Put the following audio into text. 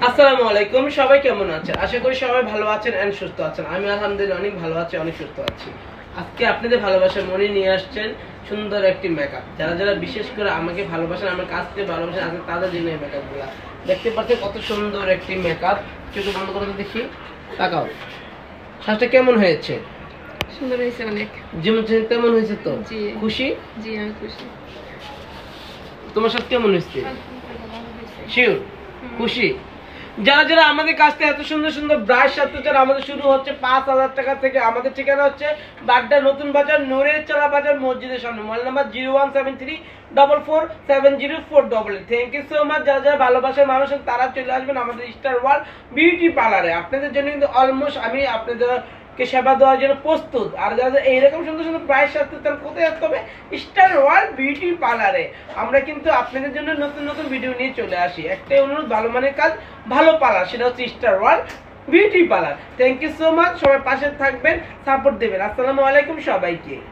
আসসালামু আলাইকুম, সবাই কেমন আছেন? আশা করি সবাই ভালো আছেন এন্ড সুস্থ আছেন। আমি আলহামদুলিল্লাহ অনেক ভালো আছি, অনেক সুস্থ আছি। আজকে আপনাদের ভালোবাসার মনে নিয়ে আসছেন সুন্দর একটি মেকআপ। যারা যারা বিশেষ করে আমাকে ভালোবাসেন, আমার কাছকে ভালোবাসেন, আজকে তাদের জন্য এই মেকআপগুলো। দেখতে পাচ্ছেন কত সুন্দর একটি মেকআপ। চোখ বন্ধ করে দেখি, তাকাও। শ্বাসটা কেমন হয়েছে? সুন্দর হয়েছে অনেক। যেমন তেমন হয়েছে তো? জি। খুশি? জি, আমি খুশি। তোমার সাথে কেমন হয়েছে? শিওর? খুশি? যারা যারা আমাদের কাছ থেকে এত সুন্দর সুন্দর ব্রাশ সাথে চান, আমাদের শুরু হচ্ছে 5,000 টাকা থেকে। আমাদের ঠিকানা হচ্ছে বাড্ডা নতুন বাজার, নূরের চালা বাজার, মসজিদের সামনে। Mobile number 01734440488। Thank you so much. যারা যারা ভালোবাসার মানুষ আছেন তারা চলে আসবেন আমাদের স্টার ওয়ার্ল্ড বিউটি পার্লারে। আপনাদের জন্য কিন্তু অলমোস্ট আমি আপনাদেরকে সেবা দেওয়ার জন্য প্রস্তুত। আর যারা যারা এইরকম সুন্দর সুন্দর প্রাইস সাথে চান, কোথায় আসতে হবে? স্টার ওয়ার্ল্ড বিউটি পার্লারে। আমরা কিন্তু আপনাদের জন্য নতুন নতুন ভিডিও নিয়ে চলে আসি। একটাই অনুরোধ, ভালো মানের কাজ, ভালো পার্লার, সেটা হচ্ছে Star World Beauty Parlour. Thank you so much. সবাই পাশে থাকবেন, সাপোর্ট দেবেন। আসসালামু আলাইকুম সবাইকে।